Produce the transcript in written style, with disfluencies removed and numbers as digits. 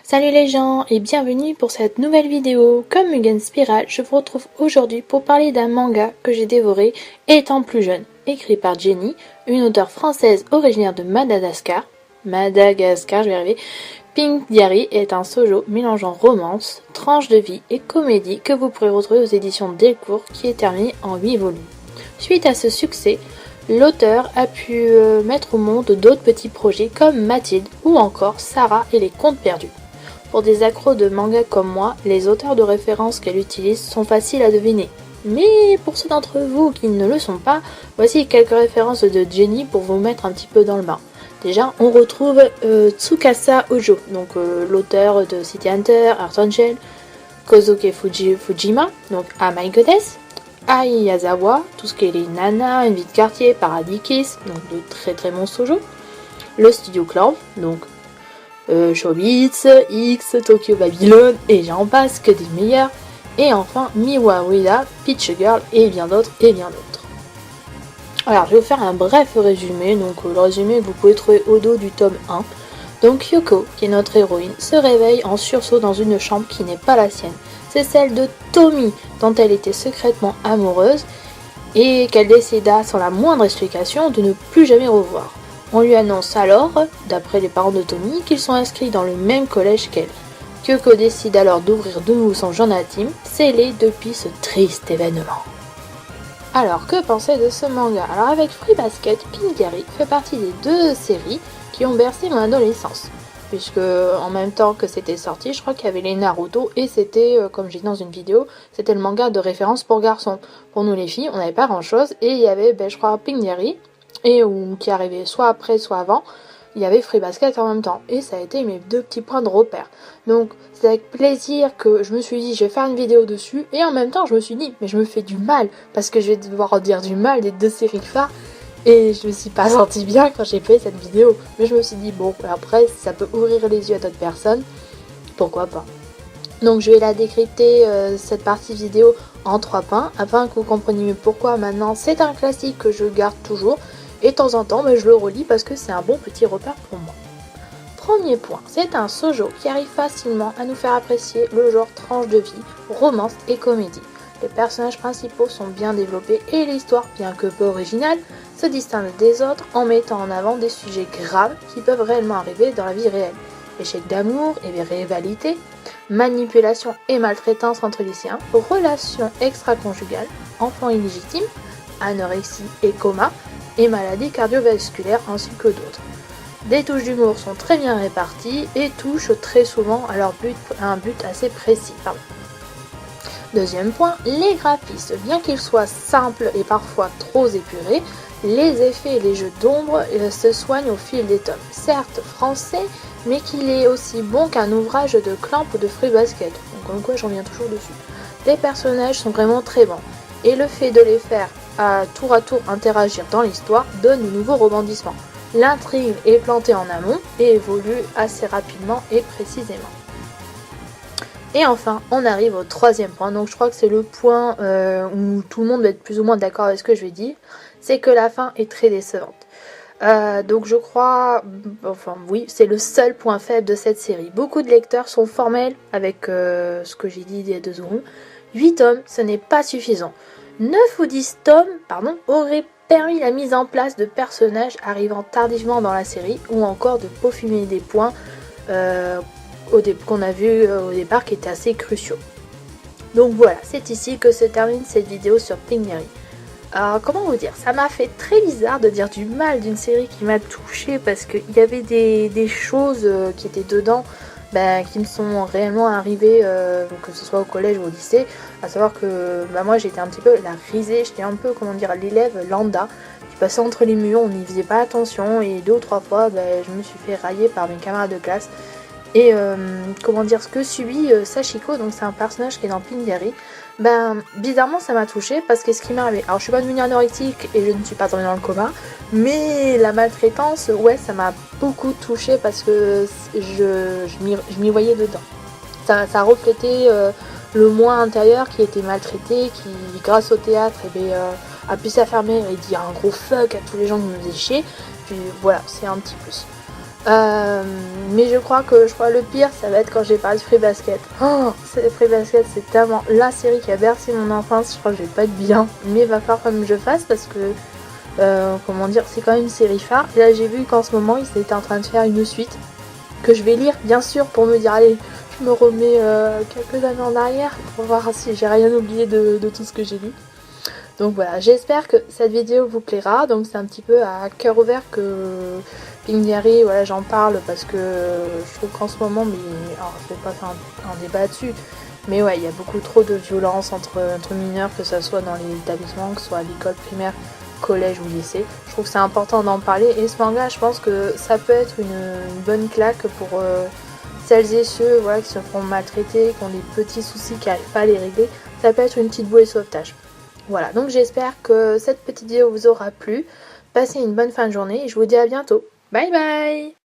Salut les gens et bienvenue pour cette nouvelle vidéo. Comme Mugen Spiral, je vous retrouve aujourd'hui pour parler d'un manga que j'ai dévoré étant plus jeune. Écrit par Jenny, une auteure française originaire de Madagascar, je vais arriver. Pink Diary est un shoujo mélangeant romance, tranche de vie et comédie que vous pourrez retrouver aux éditions Delcourt qui est terminé en 8 volumes. Suite à ce succès, l'auteur a pu mettre au monde d'autres petits projets comme Mathilde ou encore Sarah et les Contes perdus. Pour des accros de manga comme moi, les auteurs de référence qu'elle utilise sont faciles à deviner. Mais pour ceux d'entre vous qui ne le sont pas, voici quelques références de Jenny pour vous mettre un petit peu dans le bain. Déjà, on retrouve Tsukasa Ojo, donc l'auteur de City Hunter, Art Angel, Kozuke Fujima, donc Ah My Goddess, Ai Yazawa, tout ce qui est les Nana, Une vie de quartier, Paradis Kiss, donc de très très bons shoujo, le Studio Clove, donc Showbiz, X, Tokyo Babylon, et j'en passe que des meilleurs. Et enfin Miwa Ueda, Peach Girl et bien d'autres Alors je vais vous faire un bref résumé, donc le résumé que vous pouvez trouver au dos du tome 1. Donc Yoko, qui est notre héroïne, se réveille en sursaut dans une chambre qui n'est pas la sienne. C'est celle de Tommy, dont elle était secrètement amoureuse et qu'elle décida sans la moindre explication de ne plus jamais revoir. On lui annonce alors, d'après les parents de Tommy, qu'ils sont inscrits dans le même collège qu'elle. Kyoko décide alors d'ouvrir de nouveau son journal intime, scellé depuis ce triste événement. Alors, que penser de ce manga? Alors avec Fruits Basket, Pink Diary fait partie des deux séries qui ont bercé mon adolescence. Puisque en même temps que c'était sorti, je crois qu'il y avait les Naruto et c'était, comme j'ai dit dans une vidéo, c'était le manga de référence pour garçons. Pour nous les filles, on n'avait pas grand chose et il y avait, je crois, Pink Diary, qui arrivait soit après soit avant, il y avait Fruits Basket en même temps et ça a été mes deux petits points de repère. Donc c'est avec plaisir que je me suis dit je vais faire une vidéo dessus et en même temps je me suis dit mais je me fais du mal parce que je vais devoir dire du mal des deux séries phares et je me suis pas sentie bien quand j'ai fait cette vidéo, mais je me suis dit bon après ça peut ouvrir les yeux à d'autres personnes, pourquoi pas. Donc je vais la décrypter cette partie vidéo en 3 points afin que vous compreniez mieux pourquoi maintenant c'est un classique que je garde toujours. Et de temps en temps, je le relis parce que c'est un bon petit repère pour moi. Premier point, c'est un shoujo qui arrive facilement à nous faire apprécier le genre tranche de vie, romance et comédie. Les personnages principaux sont bien développés et l'histoire, bien que peu originale, se distingue des autres en mettant en avant des sujets graves qui peuvent réellement arriver dans la vie réelle. Échec d'amour et rivalité, manipulation et maltraitance entre lycéens, relations extra-conjugales, enfants illégitimes, anorexie et coma, et maladies cardiovasculaires ainsi que d'autres. Des touches d'humour sont très bien réparties et touchent très souvent à un but assez précis. Deuxième point, les graphismes, bien qu'ils soient simples et parfois trop épurés, les effets et les jeux d'ombre se soignent au fil des tomes. Certes français, mais qu'il est aussi bon qu'un ouvrage de Clamp ou de Fruits Basket, donc comme quoi j'en reviens toujours dessus. Les personnages sont vraiment très bons, et le fait de les faire à tour interagir dans l'histoire donne de nouveaux rebondissements. L'intrigue est plantée en amont et évolue assez rapidement et précisément. Et enfin, on arrive au troisième point, donc je crois que c'est le point où tout le monde va être plus ou moins d'accord avec ce que je vais dire, c'est que la fin est très décevante. Donc je crois, c'est le seul point faible de cette série. Beaucoup de lecteurs sont formels avec ce que j'ai dit il y a 2 secondes. 8 tomes, ce n'est pas suffisant. 9 ou 10 tomes auraient permis la mise en place de personnages arrivant tardivement dans la série ou encore de peaufiner des points qu'on a vu au départ qui étaient assez cruciaux. Donc voilà, c'est ici que se termine cette vidéo sur Pink Diary. Alors comment vous dire, ça m'a fait très bizarre de dire du mal d'une série qui m'a touchée parce qu'il y avait des choses qui étaient dedans qui me sont réellement arrivées, que ce soit au collège ou au lycée, à savoir que moi j'étais un petit peu la risée, j'étais un peu l'élève lambda qui passait entre les murs, on n'y faisait pas attention et 2 ou 3 fois je me suis fait railler par mes camarades de classe. Et ce que subit Sachiko, donc c'est un personnage qui est dans Pink Diary, bizarrement ça m'a touchée parce que ce qui m'est arrivé, alors je suis pas devenue anorexique et je ne suis pas tombée dans le coma, mais la maltraitance, ça m'a beaucoup touchée parce que je m'y voyais dedans. Ça reflétait le moi intérieur qui était maltraité, qui grâce au théâtre a pu s'affermir et dire un gros fuck à tous les gens qui me faisaient chier, puis voilà, c'est un petit plus. Mais je crois le pire, ça va être quand j'ai parlé de Free Basket. Oh, Free Basket, c'est tellement la série qui a bercé mon enfance. Je crois que je vais pas être bien, mais il va falloir quand même que je fasse parce que, comment dire, c'est quand même une série phare. Et là, j'ai vu qu'en ce moment, ils étaient en train de faire une suite que je vais lire, bien sûr, pour me dire, allez, je me remets quelques années en arrière pour voir si j'ai rien oublié de tout ce que j'ai lu. Donc voilà, j'espère que cette vidéo vous plaira. Donc c'est un petit peu à cœur ouvert que Pink Diary, voilà, j'en parle parce que je trouve qu'en ce moment, mais alors je vais pas faire un débat dessus, mais ouais, il y a beaucoup trop de violence entre mineurs, que ce soit dans les établissements, que ce soit à l'école primaire, collège ou lycée. Je trouve que c'est important d'en parler et ce manga, je pense que ça peut être une bonne claque pour celles et ceux, voilà, qui se font maltraiter, qui ont des petits soucis, qui n'arrivent pas à les régler. Ça peut être une petite bouée de sauvetage. Voilà, donc j'espère que cette petite vidéo vous aura plu. Passez une bonne fin de journée et je vous dis à bientôt. Bye bye!